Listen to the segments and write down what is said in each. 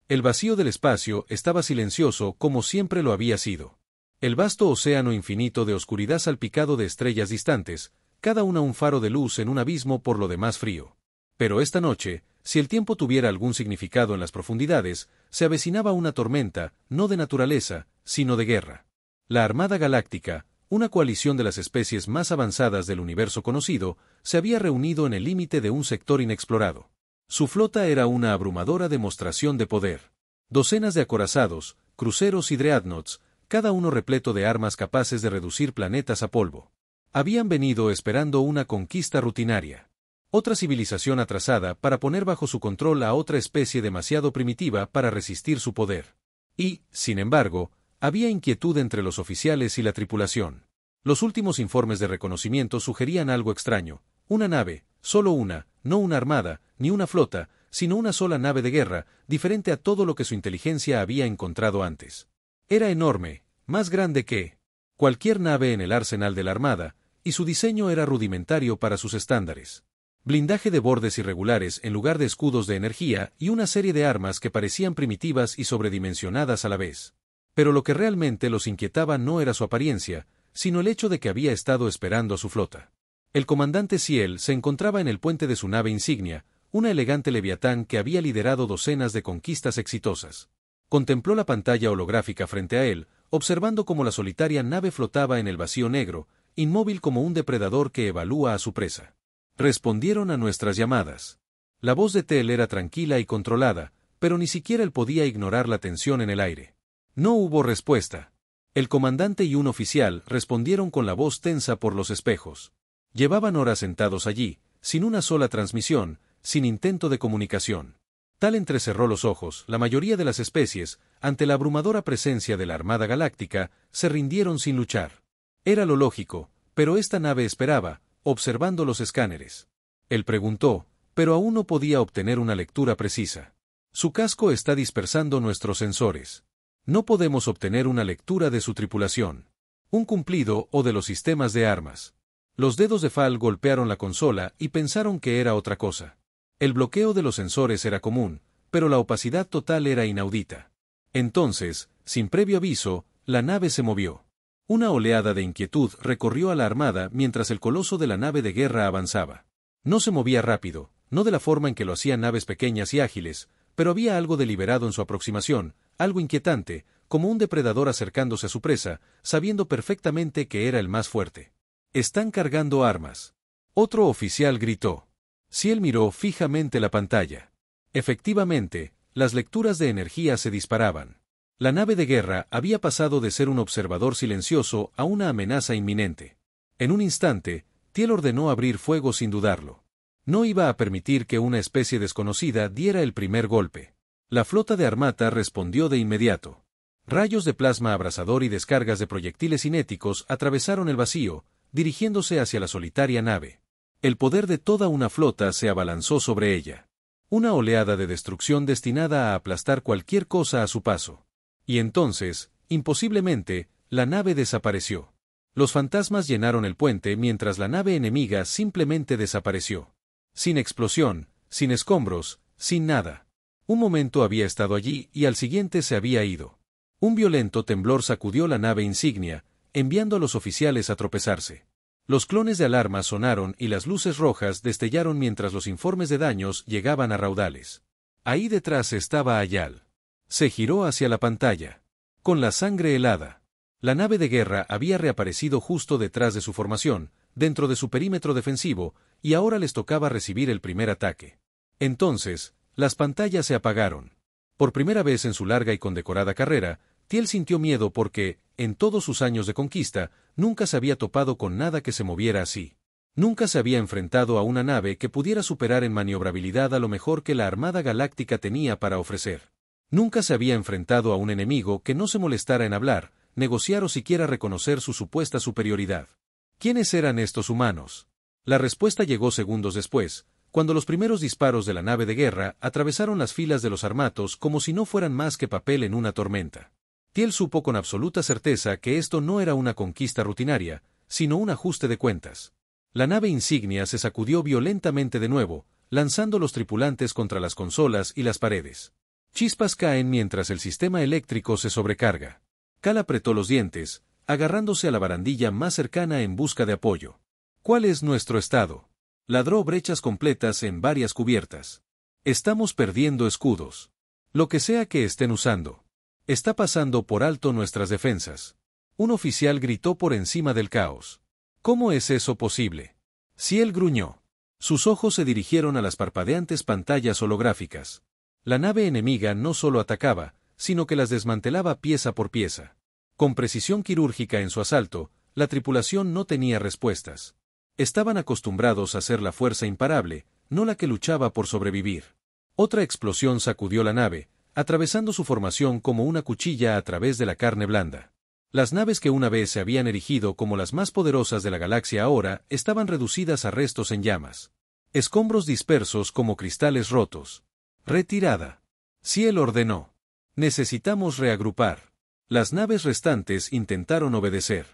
El vacío del espacio estaba silencioso como siempre lo había sido. El vasto océano infinito de oscuridad salpicado de estrellas distantes, cada una un faro de luz en un abismo por lo demás frío. Pero esta noche, si el tiempo tuviera algún significado en las profundidades, se avecinaba una tormenta, no de naturaleza, sino de guerra. La Armada Galáctica, una coalición de las especies más avanzadas del universo conocido, se había reunido en el límite de un sector inexplorado. Su flota era una abrumadora demostración de poder. Docenas de acorazados, cruceros y dreadnoughts, cada uno repleto de armas capaces de reducir planetas a polvo. Habían venido esperando una conquista rutinaria. Otra civilización atrasada para poner bajo su control a otra especie demasiado primitiva para resistir su poder. Y, sin embargo, había inquietud entre los oficiales y la tripulación. Los últimos informes de reconocimiento sugerían algo extraño. Una nave, solo una, no una armada, ni una flota, sino una sola nave de guerra, diferente a todo lo que su inteligencia había encontrado antes. Era enorme, más grande que cualquier nave en el arsenal de la Armada, y su diseño era rudimentario para sus estándares. Blindaje de bordes irregulares en lugar de escudos de energía y una serie de armas que parecían primitivas y sobredimensionadas a la vez. Pero lo que realmente los inquietaba no era su apariencia, sino el hecho de que había estado esperando a su flota. El comandante Ciel se encontraba en el puente de su nave insignia, una elegante leviatán que había liderado docenas de conquistas exitosas. Contempló la pantalla holográfica frente a él, observando cómo la solitaria nave flotaba en el vacío negro, inmóvil como un depredador que evalúa a su presa. Respondieron a nuestras llamadas. La voz de Tel era tranquila y controlada, pero ni siquiera él podía ignorar la tensión en el aire. No hubo respuesta. El comandante y un oficial respondieron con la voz tensa por los espejos. Llevaban horas sentados allí, sin una sola transmisión, sin intento de comunicación. Tal entrecerró los ojos, la mayoría de las especies, ante la abrumadora presencia de la Armada Galáctica, se rindieron sin luchar. Era lo lógico, pero esta nave esperaba, observando los escáneres. Él preguntó, pero aún no podía obtener una lectura precisa. Su casco está dispersando nuestros sensores. No podemos obtener una lectura de su tripulación. Un cumplido o de los sistemas de armas. Los dedos de Fal golpearon la consola y pensaron que era otra cosa. El bloqueo de los sensores era común, pero la opacidad total era inaudita. Entonces, sin previo aviso, la nave se movió. Una oleada de inquietud recorrió a la armada mientras el coloso de la nave de guerra avanzaba. No se movía rápido, no de la forma en que lo hacían naves pequeñas y ágiles, pero había algo deliberado en su aproximación, algo inquietante, como un depredador acercándose a su presa, sabiendo perfectamente que era el más fuerte. «Están cargando armas». Otro oficial gritó. Ciel miró fijamente la pantalla. Efectivamente, las lecturas de energía se disparaban. La nave de guerra había pasado de ser un observador silencioso a una amenaza inminente. En un instante, Tiel ordenó abrir fuego sin dudarlo. No iba a permitir que una especie desconocida diera el primer golpe. La flota de Armata respondió de inmediato. Rayos de plasma abrasador y descargas de proyectiles cinéticos atravesaron el vacío, dirigiéndose hacia la solitaria nave. El poder de toda una flota se abalanzó sobre ella. Una oleada de destrucción destinada a aplastar cualquier cosa a su paso. Y entonces, imposiblemente, la nave desapareció. Los fantasmas llenaron el puente mientras la nave enemiga simplemente desapareció. Sin explosión, sin escombros, sin nada. Un momento había estado allí y al siguiente se había ido. Un violento temblor sacudió la nave insignia, enviando a los oficiales a tropezarse. Los clones de alarma sonaron y las luces rojas destellaron mientras los informes de daños llegaban a raudales. Ahí detrás estaba Ayal. Se giró hacia la pantalla. Con la sangre helada. La nave de guerra había reaparecido justo detrás de su formación, dentro de su perímetro defensivo, y ahora les tocaba recibir el primer ataque. Entonces, las pantallas se apagaron. Por primera vez en su larga y condecorada carrera, Tiel sintió miedo porque, en todos sus años de conquista, nunca se había topado con nada que se moviera así. Nunca se había enfrentado a una nave que pudiera superar en maniobrabilidad a lo mejor que la Armada Galáctica tenía para ofrecer. Nunca se había enfrentado a un enemigo que no se molestara en hablar, negociar o siquiera reconocer su supuesta superioridad. ¿Quiénes eran estos humanos? La respuesta llegó segundos después, cuando los primeros disparos de la nave de guerra atravesaron las filas de los armatos como si no fueran más que papel en una tormenta. Tiel supo con absoluta certeza que esto no era una conquista rutinaria, sino un ajuste de cuentas. La nave insignia se sacudió violentamente de nuevo, lanzando los tripulantes contra las consolas y las paredes. Chispas caen mientras el sistema eléctrico se sobrecarga. Cal apretó los dientes, agarrándose a la barandilla más cercana en busca de apoyo. ¿Cuál es nuestro estado? Ladró brechas completas en varias cubiertas. Estamos perdiendo escudos. Lo que sea que estén usando. Está pasando por alto nuestras defensas. Un oficial gritó por encima del caos. ¿Cómo es eso posible? Ciel gruñó. Sus ojos se dirigieron a las parpadeantes pantallas holográficas. La nave enemiga no solo atacaba, sino que las desmantelaba pieza por pieza. Con precisión quirúrgica en su asalto, la tripulación no tenía respuestas. Estaban acostumbrados a ser la fuerza imparable, no la que luchaba por sobrevivir. Otra explosión sacudió la nave, atravesando su formación como una cuchilla a través de la carne blanda. Las naves que una vez se habían erigido como las más poderosas de la galaxia ahora estaban reducidas a restos en llamas. Escombros dispersos como cristales rotos. Retirada. Ciel ordenó. Necesitamos reagrupar. Las naves restantes intentaron obedecer.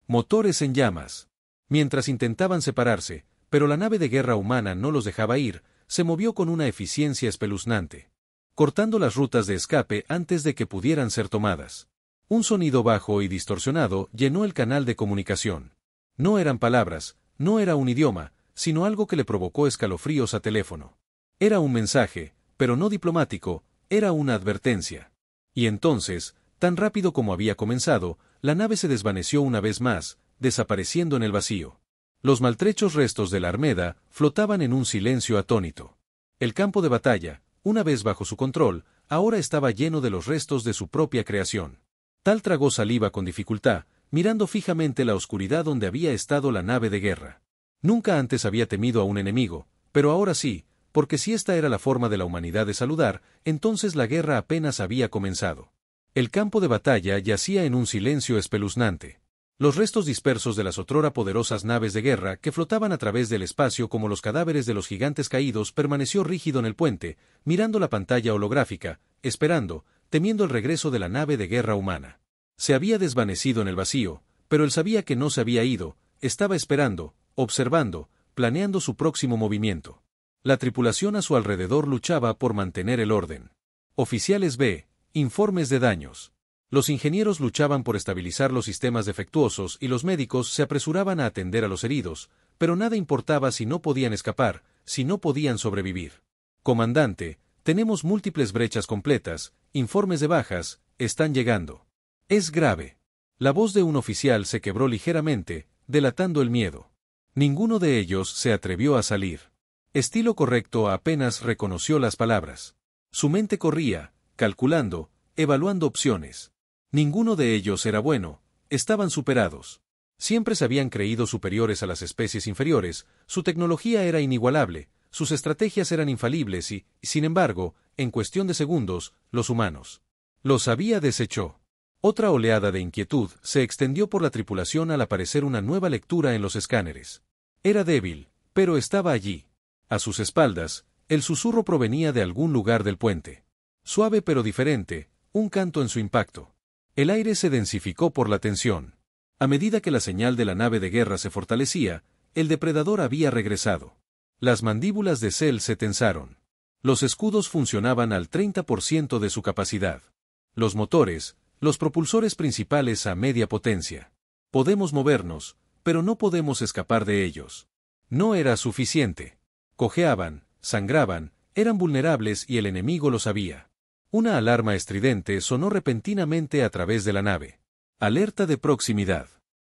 Motores en llamas. Mientras intentaban separarse, pero la nave de guerra humana no los dejaba ir, se movió con una eficiencia espeluznante, cortando las rutas de escape antes de que pudieran ser tomadas. Un sonido bajo y distorsionado llenó el canal de comunicación. No eran palabras, no era un idioma, sino algo que le provocó escalofríos a teléfono. Era un mensaje, pero no diplomático, era una advertencia. Y entonces, tan rápido como había comenzado, la nave se desvaneció una vez más, desapareciendo en el vacío. Los maltrechos restos de la Armada flotaban en un silencio atónito. El campo de batalla, una vez bajo su control, ahora estaba lleno de los restos de su propia creación. Tal tragó saliva con dificultad, mirando fijamente la oscuridad donde había estado la nave de guerra. Nunca antes había temido a un enemigo, pero ahora sí, porque si esta era la forma de la humanidad de saludar, entonces la guerra apenas había comenzado. El campo de batalla yacía en un silencio espeluznante. Los restos dispersos de las otrora poderosas naves de guerra que flotaban a través del espacio como los cadáveres de los gigantes caídos permaneció rígido en el puente, mirando la pantalla holográfica, esperando, temiendo el regreso de la nave de guerra humana. Se había desvanecido en el vacío, pero él sabía que no se había ido, estaba esperando, observando, planeando su próximo movimiento. La tripulación a su alrededor luchaba por mantener el orden. Oficiales B, informes de daños. Los ingenieros luchaban por estabilizar los sistemas defectuosos y los médicos se apresuraban a atender a los heridos, pero nada importaba si no podían escapar, si no podían sobrevivir. Comandante, tenemos múltiples brechas completas, informes de bajas, están llegando. Es grave. La voz de un oficial se quebró ligeramente, delatando el miedo. Ninguno de ellos se atrevió a salir. Estilo correcto apenas reconoció las palabras. Su mente corría, calculando, evaluando opciones. Ninguno de ellos era bueno, estaban superados. Siempre se habían creído superiores a las especies inferiores, su tecnología era inigualable, sus estrategias eran infalibles y, sin embargo, en cuestión de segundos, los humanos los había desechado. Otra oleada de inquietud se extendió por la tripulación al aparecer una nueva lectura en los escáneres. Era débil, pero estaba allí. A sus espaldas, el susurro provenía de algún lugar del puente. Suave pero diferente, un canto en su impacto. El aire se densificó por la tensión. A medida que la señal de la nave de guerra se fortalecía, el depredador había regresado. Las mandíbulas de Cell se tensaron. Los escudos funcionaban al 30% de su capacidad. Los motores, los propulsores principales a media potencia. Podemos movernos, pero no podemos escapar de ellos. No era suficiente. Cojeaban, sangraban, eran vulnerables y el enemigo lo sabía. Una alarma estridente sonó repentinamente a través de la nave. Alerta de proximidad.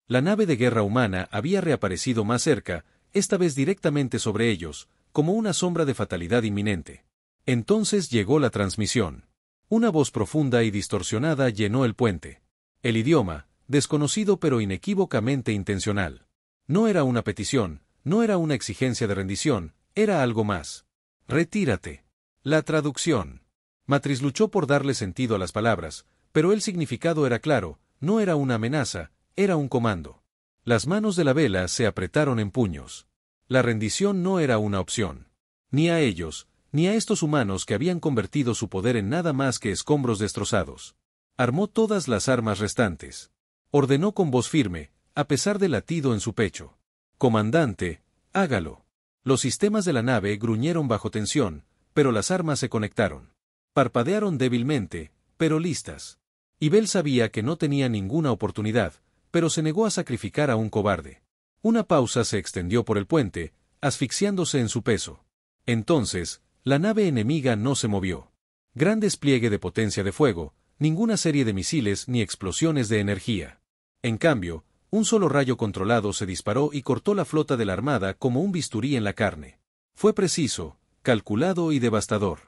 La nave de guerra humana había reaparecido más cerca, esta vez directamente sobre ellos, como una sombra de fatalidad inminente. Entonces llegó la transmisión. Una voz profunda y distorsionada llenó el puente. El idioma, desconocido pero inequívocamente intencional. No era una petición, no era una exigencia de rendición, era algo más. Retírate. La traducción. Matriz luchó por darle sentido a las palabras, pero el significado era claro, no era una amenaza, era un comando. Las manos de la vela se apretaron en puños. La rendición no era una opción. Ni a ellos, ni a estos humanos que habían convertido su poder en nada más que escombros destrozados. Armó todas las armas restantes. Ordenó con voz firme, a pesar del latido en su pecho. Comandante, hágalo. Los sistemas de la nave gruñeron bajo tensión, pero las armas se conectaron. Parpadearon débilmente, pero listas. Y Bell sabía que no tenía ninguna oportunidad, pero se negó a sacrificar a un cobarde. Una pausa se extendió por el puente, asfixiándose en su peso. Entonces, la nave enemiga no se movió. Gran despliegue de potencia de fuego, ninguna serie de misiles ni explosiones de energía. En cambio, un solo rayo controlado se disparó y cortó la flota de la armada como un bisturí en la carne. Fue preciso, calculado y devastador.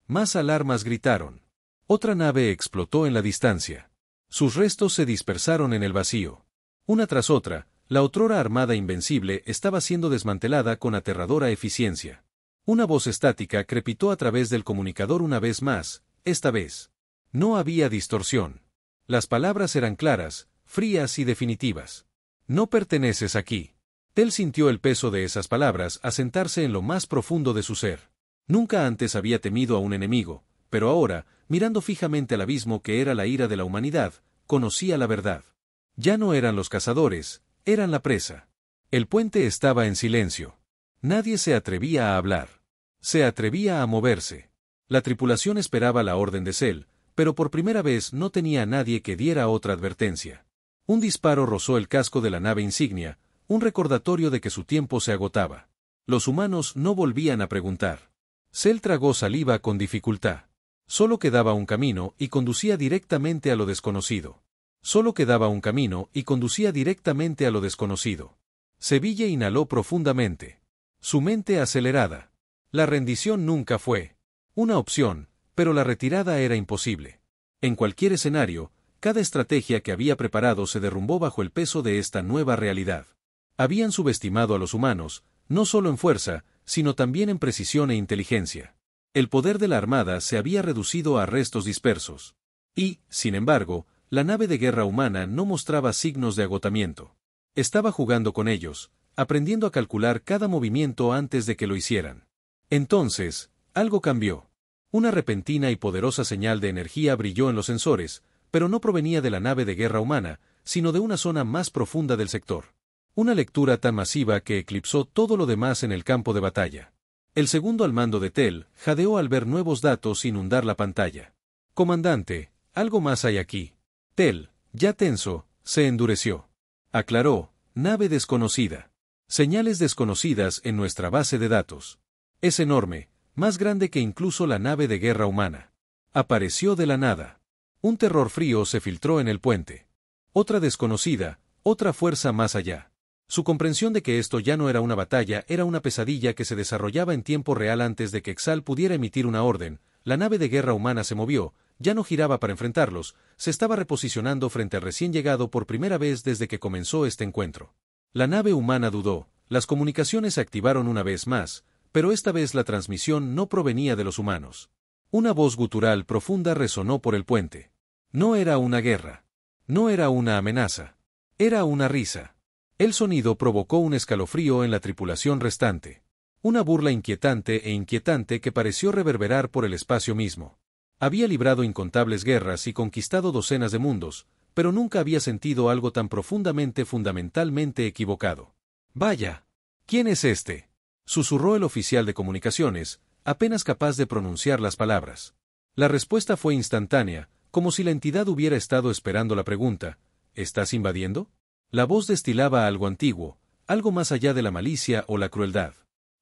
Más alarmas gritaron. Otra nave explotó en la distancia. Sus restos se dispersaron en el vacío. Una tras otra, la otrora armada invencible estaba siendo desmantelada con aterradora eficiencia. Una voz estática crepitó a través del comunicador una vez más, esta vez. No había distorsión. Las palabras eran claras, frías y definitivas. No perteneces aquí. Tell sintió el peso de esas palabras asentarse en lo más profundo de su ser. Nunca antes había temido a un enemigo, pero ahora, mirando fijamente al abismo que era la ira de la humanidad, conocía la verdad. Ya no eran los cazadores, eran la presa. El puente estaba en silencio. Nadie se atrevía a hablar. Se atrevía a moverse. La tripulación esperaba la orden de Cell, pero por primera vez no tenía a nadie que diera otra advertencia. Un disparo rozó el casco de la nave insignia, un recordatorio de que su tiempo se agotaba. Los humanos no volvían a preguntar. Cell tragó saliva con dificultad. Solo quedaba un camino y conducía directamente a lo desconocido. Solo quedaba un camino y conducía directamente a lo desconocido. Sevilla inhaló profundamente. Su mente acelerada. La rendición nunca fue una opción, pero la retirada era imposible. En cualquier escenario, cada estrategia que había preparado se derrumbó bajo el peso de esta nueva realidad. Habían subestimado a los humanos, no solo en fuerza, sino también en precisión e inteligencia. El poder de la armada se había reducido a restos dispersos. Y, sin embargo, la nave de guerra humana no mostraba signos de agotamiento. Estaba jugando con ellos, aprendiendo a calcular cada movimiento antes de que lo hicieran. Entonces, algo cambió. Una repentina y poderosa señal de energía brilló en los sensores, pero no provenía de la nave de guerra humana, sino de una zona más profunda del sector. Una lectura tan masiva que eclipsó todo lo demás en el campo de batalla. El segundo al mando de Tell jadeó al ver nuevos datos inundar la pantalla. «Comandante, algo más hay aquí». Tell, ya tenso, se endureció. Aclaró, «Nave desconocida. Señales desconocidas en nuestra base de datos. Es enorme, más grande que incluso la nave de guerra humana. Apareció de la nada. Un terror frío se filtró en el puente. Otra desconocida, otra fuerza más allá». Su comprensión de que esto ya no era una batalla era una pesadilla que se desarrollaba en tiempo real antes de que Exal pudiera emitir una orden. La nave de guerra humana se movió, ya no giraba para enfrentarlos, se estaba reposicionando frente al recién llegado por primera vez desde que comenzó este encuentro. La nave humana dudó, las comunicaciones se activaron una vez más, pero esta vez la transmisión no provenía de los humanos. Una voz gutural profunda resonó por el puente. No era una guerra. No era una amenaza. Era una risa. El sonido provocó un escalofrío en la tripulación restante. Una burla inquietante que pareció reverberar por el espacio mismo. Había librado incontables guerras y conquistado docenas de mundos, pero nunca había sentido algo tan fundamentalmente equivocado. «Vaya. ¿Quién es este?», susurró el oficial de comunicaciones, apenas capaz de pronunciar las palabras. La respuesta fue instantánea, como si la entidad hubiera estado esperando la pregunta. «¿Estás invadiendo?». La voz destilaba algo antiguo, algo más allá de la malicia o la crueldad.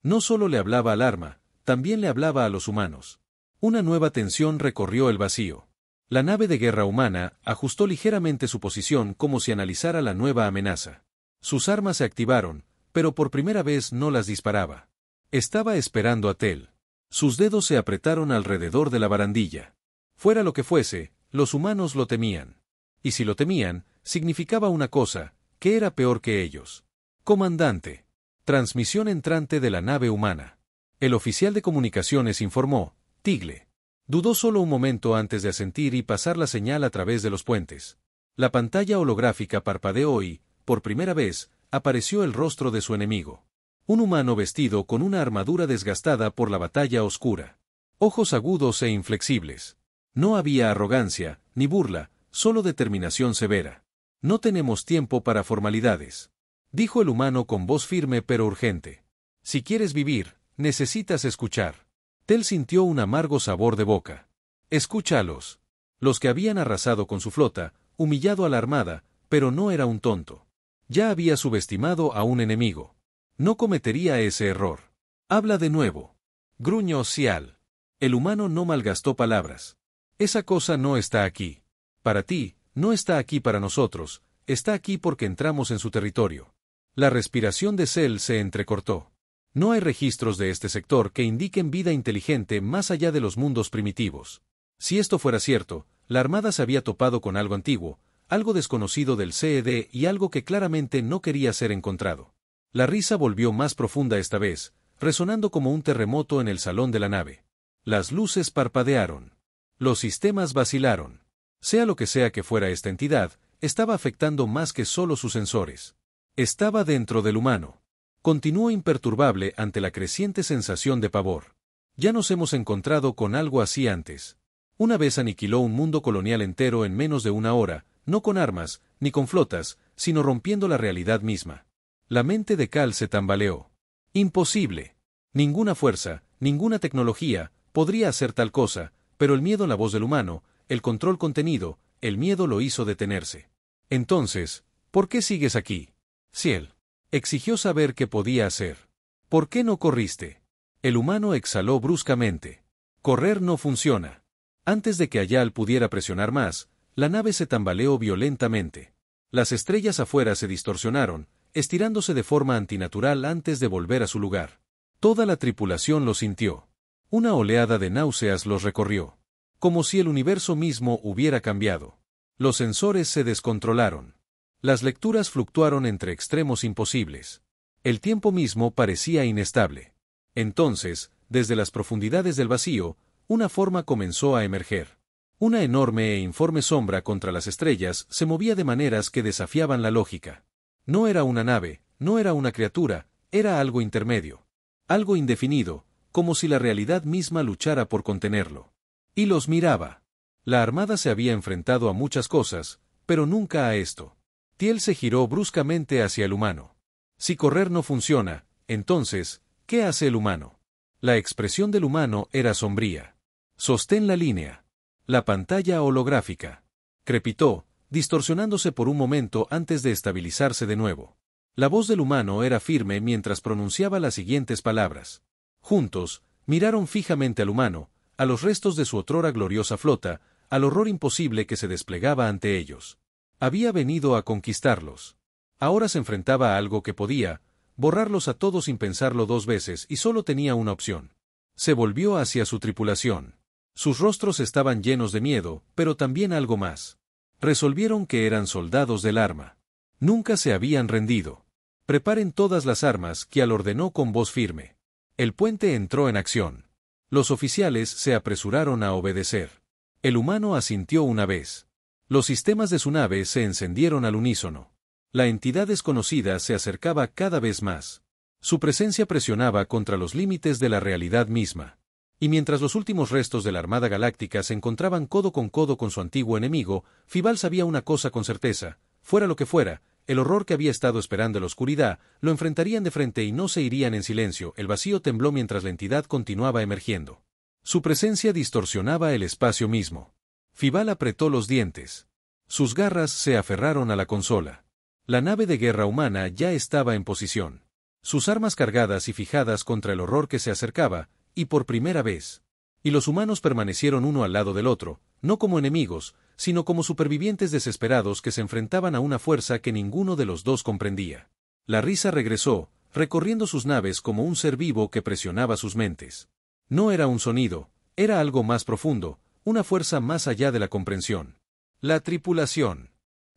No solo le hablaba al arma, también le hablaba a los humanos. Una nueva tensión recorrió el vacío. La nave de guerra humana ajustó ligeramente su posición como si analizara la nueva amenaza. Sus armas se activaron, pero por primera vez no las disparaba. Estaba esperando a Tell. Sus dedos se apretaron alrededor de la barandilla. Fuera lo que fuese, los humanos lo temían. Y si lo temían, significaba una cosa, que era peor que ellos. «Comandante. Transmisión entrante de la nave humana». El oficial de comunicaciones informó, «Tigle». Dudó solo un momento antes de asentir y pasar la señal a través de los puentes. La pantalla holográfica parpadeó y, por primera vez, apareció el rostro de su enemigo. Un humano vestido con una armadura desgastada por la batalla oscura. Ojos agudos e inflexibles. No había arrogancia, ni burla, solo determinación severa. «No tenemos tiempo para formalidades», dijo el humano con voz firme pero urgente. «Si quieres vivir, necesitas escuchar». Tell sintió un amargo sabor de boca. Escúchalos. Los que habían arrasado con su flota, humillado a la armada, pero no era un tonto. Ya había subestimado a un enemigo. No cometería ese error. Habla de nuevo. Gruñó Cial. El humano no malgastó palabras. Esa cosa no está aquí. Para ti, no está aquí para nosotros, está aquí porque entramos en su territorio. La respiración de Cell se entrecortó. No hay registros de este sector que indiquen vida inteligente más allá de los mundos primitivos. Si esto fuera cierto, la Armada se había topado con algo antiguo, algo desconocido del CED y algo que claramente no quería ser encontrado. La risa volvió más profunda esta vez, resonando como un terremoto en el salón de la nave. Las luces parpadearon. Los sistemas vacilaron. Sea lo que sea que fuera esta entidad, estaba afectando más que solo sus sensores. Estaba dentro del humano. Continuó imperturbable ante la creciente sensación de pavor. Ya nos hemos encontrado con algo así antes. Una vez aniquiló un mundo colonial entero en menos de una hora, no con armas, ni con flotas, sino rompiendo la realidad misma. La mente de Cal se tambaleó. Imposible. Ninguna fuerza, ninguna tecnología, podría hacer tal cosa, pero el miedo en la voz del humano, el control contenido, el miedo lo hizo detenerse. Entonces, ¿por qué sigues aquí? Ciel. Exigió saber qué podía hacer. ¿Por qué no corriste? El humano exhaló bruscamente. Correr no funciona. Antes de que Ayal pudiera presionar más, la nave se tambaleó violentamente. Las estrellas afuera se distorsionaron, estirándose de forma antinatural antes de volver a su lugar. Toda la tripulación lo sintió. Una oleada de náuseas los recorrió. Como si el universo mismo hubiera cambiado. Los sensores se descontrolaron. Las lecturas fluctuaron entre extremos imposibles. El tiempo mismo parecía inestable. Entonces, desde las profundidades del vacío, una forma comenzó a emerger. Una enorme e informe sombra contra las estrellas se movía de maneras que desafiaban la lógica. No era una nave, no era una criatura, era algo intermedio. Algo indefinido, como si la realidad misma luchara por contenerlo. Y los miraba. La Armada se había enfrentado a muchas cosas, pero nunca a esto. Tiel se giró bruscamente hacia el humano. Si correr no funciona, entonces, ¿qué hace el humano? La expresión del humano era sombría. Sostén la línea. La pantalla holográfica. Crepitó, distorsionándose por un momento antes de estabilizarse de nuevo. La voz del humano era firme mientras pronunciaba las siguientes palabras. Juntos, miraron fijamente al humano, a los restos de su otrora gloriosa flota, al horror imposible que se desplegaba ante ellos. Había venido a conquistarlos. Ahora se enfrentaba a algo que podía borrarlos a todos sin pensarlo dos veces y solo tenía una opción. Se volvió hacia su tripulación. Sus rostros estaban llenos de miedo, pero también algo más. Resolvieron que eran soldados del arma. Nunca se habían rendido. Preparen todas las armas, Kial ordenó con voz firme. El puente entró en acción. Los oficiales se apresuraron a obedecer. El humano asintió una vez. Los sistemas de su nave se encendieron al unísono. La entidad desconocida se acercaba cada vez más. Su presencia presionaba contra los límites de la realidad misma. Y mientras los últimos restos de la Armada Galáctica se encontraban codo con su antiguo enemigo, Fibal sabía una cosa con certeza: fuera lo que fuera, el horror que había estado esperando en la oscuridad, lo enfrentarían de frente y no se irían en silencio. El vacío tembló mientras la entidad continuaba emergiendo. Su presencia distorsionaba el espacio mismo. Fibal apretó los dientes. Sus garras se aferraron a la consola. La nave de guerra humana ya estaba en posición. Sus armas cargadas y fijadas contra el horror que se acercaba, y por primera vez. Y los humanos permanecieron uno al lado del otro, no como enemigos, sino como supervivientes desesperados que se enfrentaban a una fuerza que ninguno de los dos comprendía. La risa regresó, recorriendo sus naves como un ser vivo que presionaba sus mentes. No era un sonido, era algo más profundo, una fuerza más allá de la comprensión. La tripulación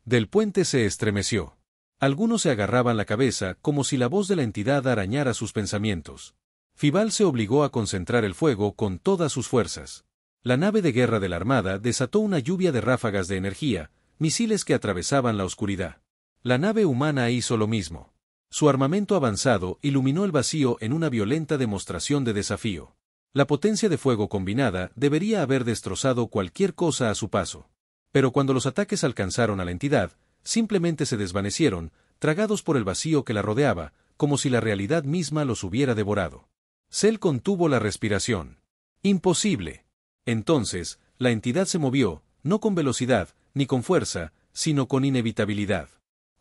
del puente se estremeció. Algunos se agarraban la cabeza como si la voz de la entidad arañara sus pensamientos. Fibal se obligó a concentrar el fuego con todas sus fuerzas. La nave de guerra de la Armada desató una lluvia de ráfagas de energía, misiles que atravesaban la oscuridad. La nave humana hizo lo mismo. Su armamento avanzado iluminó el vacío en una violenta demostración de desafío. La potencia de fuego combinada debería haber destrozado cualquier cosa a su paso. Pero cuando los ataques alcanzaron a la entidad, simplemente se desvanecieron, tragados por el vacío que la rodeaba, como si la realidad misma los hubiera devorado. Cell contuvo la respiración. Imposible. Entonces, La entidad se movió, no con velocidad, ni con fuerza, sino con inevitabilidad.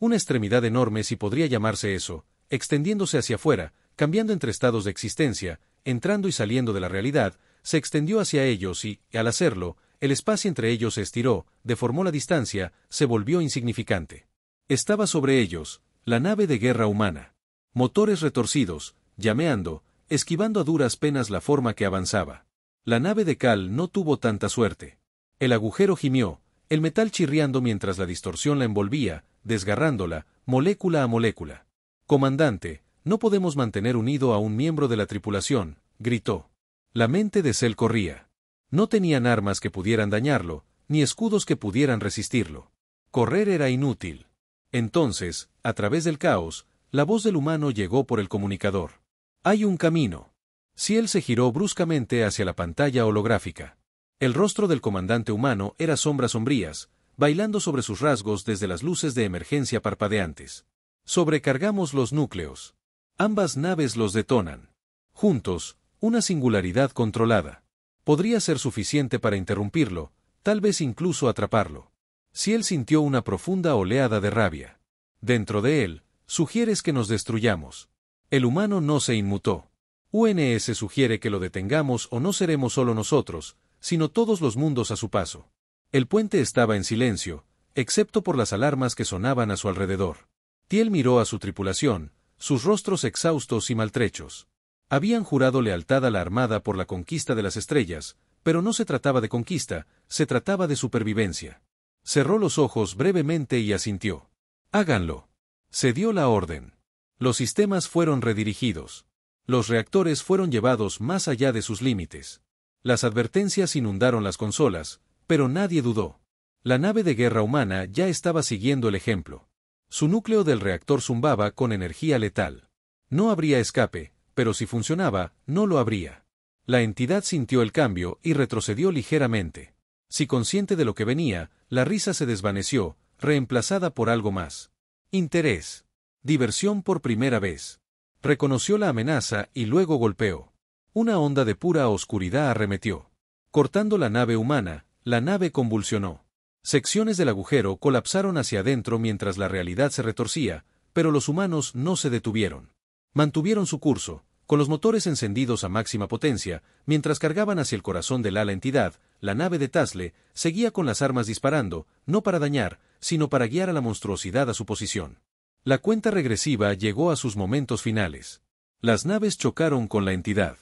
Una extremidad enorme, si podría llamarse eso, extendiéndose hacia afuera, cambiando entre estados de existencia, entrando y saliendo de la realidad, se extendió hacia ellos y, al hacerlo, el espacio entre ellos se estiró, deformó la distancia, se volvió insignificante. Estaba sobre ellos, la nave de guerra humana. Motores retorcidos, llameando, esquivando a duras penas la forma que avanzaba. La nave de Cal no tuvo tanta suerte. El agujero gimió, el metal chirriando mientras la distorsión la envolvía, desgarrándola, molécula a molécula. «Comandante, no podemos mantener unido a un miembro de la tripulación», gritó. La mente de Cell corría. No tenían armas que pudieran dañarlo, ni escudos que pudieran resistirlo. Correr era inútil. Entonces, a través del caos, la voz del humano llegó por el comunicador. «Hay un camino». Ciel se giró bruscamente hacia la pantalla holográfica. El rostro del comandante humano era sombras sombrías, bailando sobre sus rasgos desde las luces de emergencia parpadeantes. «Sobrecargamos los núcleos. Ambas naves los detonan. Juntos, una singularidad controlada. Podría ser suficiente para interrumpirlo, tal vez incluso atraparlo». Ciel sintió una profunda oleada de rabia. Dentro de él, «Sugieres que nos destruyamos». El humano no se inmutó. «UNS sugiere que lo detengamos o no seremos solo nosotros, sino todos los mundos a su paso». El puente estaba en silencio, excepto por las alarmas que sonaban a su alrededor. Tiel miró a su tripulación, sus rostros exhaustos y maltrechos. Habían jurado lealtad a la Armada por la conquista de las estrellas, pero no se trataba de conquista, se trataba de supervivencia. Cerró los ojos brevemente y asintió. «Háganlo». Se dio la orden. Los sistemas fueron redirigidos. Los reactores fueron llevados más allá de sus límites. Las advertencias inundaron las consolas, pero nadie dudó. La nave de guerra humana ya estaba siguiendo el ejemplo. Su núcleo del reactor zumbaba con energía letal. No habría escape, pero si funcionaba, no lo habría. La entidad sintió el cambio y retrocedió ligeramente. Si consciente de lo que venía, la risa se desvaneció, reemplazada por algo más. Interés. Diversión por primera vez. Reconoció la amenaza y luego golpeó. Una onda de pura oscuridad arremetió. Cortando la nave humana, la nave convulsionó. Secciones del agujero colapsaron hacia adentro mientras la realidad se retorcía, pero los humanos no se detuvieron. Mantuvieron su curso, con los motores encendidos a máxima potencia, mientras cargaban hacia el corazón del ala entidad. La nave de Tasle seguía con las armas disparando, no para dañar, sino para guiar a la monstruosidad a su posición. La cuenta regresiva llegó a sus momentos finales. Las naves chocaron con la entidad.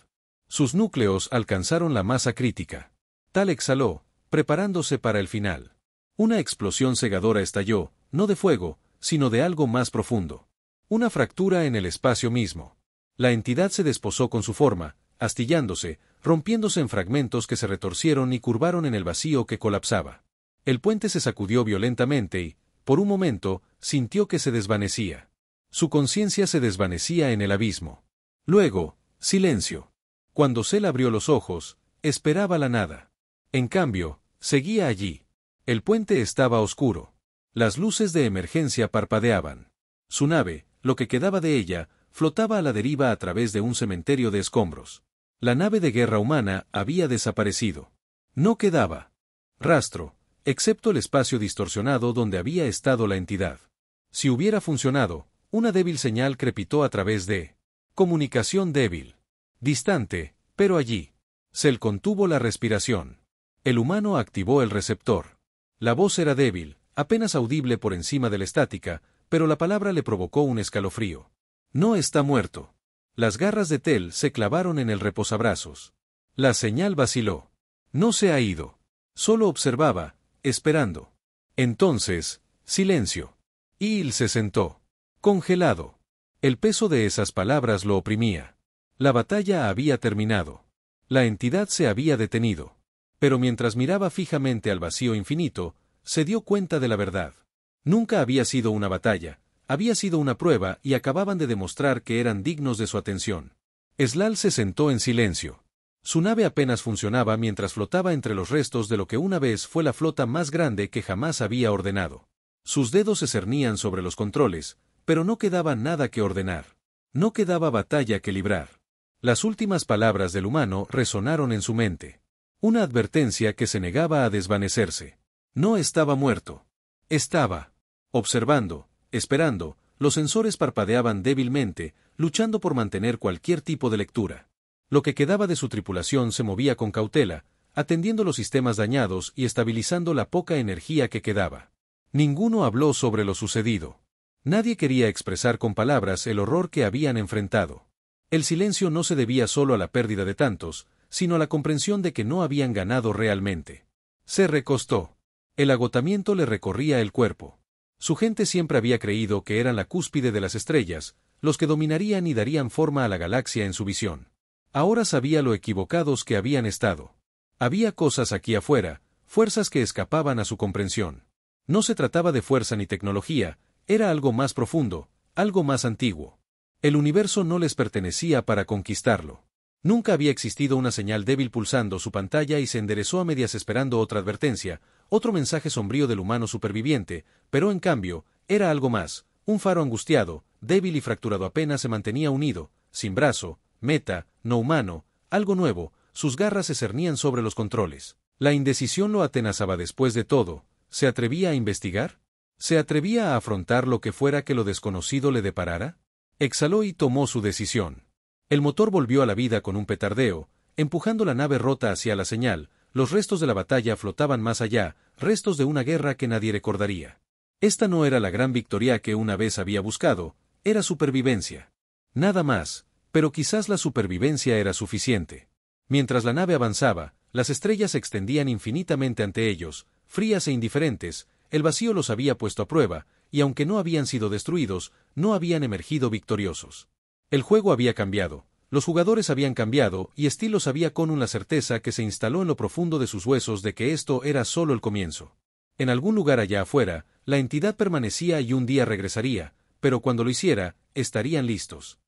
Sus núcleos alcanzaron la masa crítica. Tal exhaló, preparándose para el final. Una explosión cegadora estalló, no de fuego, sino de algo más profundo. Una fractura en el espacio mismo. La entidad se desposó con su forma, astillándose, rompiéndose en fragmentos que se retorcieron y curvaron en el vacío que colapsaba. El puente se sacudió violentamente y, por un momento, sintió que se desvanecía. Su conciencia se desvanecía en el abismo. Luego, silencio. Cuando Cell abrió los ojos, esperaba la nada. En cambio, seguía allí. El puente estaba oscuro. Las luces de emergencia parpadeaban. Su nave, lo que quedaba de ella, flotaba a la deriva a través de un cementerio de escombros. La nave de guerra humana había desaparecido. No quedaba rastro, excepto el espacio distorsionado donde había estado la entidad. Si hubiera funcionado, una débil señal crepitó a través de comunicación débil. Distante, pero allí. Cell contuvo la respiración. El humano activó el receptor. La voz era débil, apenas audible por encima de la estática, pero la palabra le provocó un escalofrío. «No está muerto». Las garras de Tel se clavaron en el reposabrazos. La señal vaciló. No se ha ido. Solo observaba, esperando. Entonces, silencio. Il se sentó. Congelado. El peso de esas palabras lo oprimía. La batalla había terminado. La entidad se había detenido. Pero mientras miraba fijamente al vacío infinito, se dio cuenta de la verdad. Nunca había sido una batalla, había sido una prueba y acababan de demostrar que eran dignos de su atención. Slal se sentó en silencio. Su nave apenas funcionaba mientras flotaba entre los restos de lo que una vez fue la flota más grande que jamás había ordenado. Sus dedos se cernían sobre los controles, pero no quedaba nada que ordenar. No quedaba batalla que librar. Las últimas palabras del humano resonaron en su mente. Una advertencia que se negaba a desvanecerse. No estaba muerto. Estaba observando, esperando. Los sensores parpadeaban débilmente, luchando por mantener cualquier tipo de lectura. Lo que quedaba de su tripulación se movía con cautela, atendiendo los sistemas dañados y estabilizando la poca energía que quedaba. Ninguno habló sobre lo sucedido. Nadie quería expresar con palabras el horror que habían enfrentado. El silencio no se debía solo a la pérdida de tantos, sino a la comprensión de que no habían ganado realmente. Se recostó. El agotamiento le recorría el cuerpo. Su gente siempre había creído que eran la cúspide de las estrellas, los que dominarían y darían forma a la galaxia en su visión. Ahora sabía lo equivocados que habían estado. Había cosas aquí afuera, fuerzas que escapaban a su comprensión. No se trataba de fuerza ni tecnología, era algo más profundo, algo más antiguo. El universo no les pertenecía para conquistarlo. Nunca había existido una señal débil pulsando su pantalla y se enderezó a medias esperando otra advertencia, otro mensaje sombrío del humano superviviente, pero en cambio, era algo más, un faro angustiado, débil y fracturado apenas se mantenía unido, sin brazo, meta, no humano, algo nuevo, sus garras se cernían sobre los controles. La indecisión lo atenazaba después de todo. ¿Se atrevía a investigar? ¿Se atrevía a afrontar lo que fuera que lo desconocido le deparara? Exhaló y tomó su decisión. El motor volvió a la vida con un petardeo, empujando la nave rota hacia la señal. Los restos de la batalla flotaban más allá, restos de una guerra que nadie recordaría. Esta no era la gran victoria que una vez había buscado, era supervivencia. Nada más, pero quizás la supervivencia era suficiente. Mientras la nave avanzaba, las estrellas se extendían infinitamente ante ellos, frías e indiferentes, el vacío los había puesto a prueba, y aunque no habían sido destruidos, no habían emergido victoriosos. El juego había cambiado, los jugadores habían cambiado, y Steel lo sabía con una certeza que se instaló en lo profundo de sus huesos de que esto era solo el comienzo. En algún lugar allá afuera, la entidad permanecía y un día regresaría, pero cuando lo hiciera, estarían listos.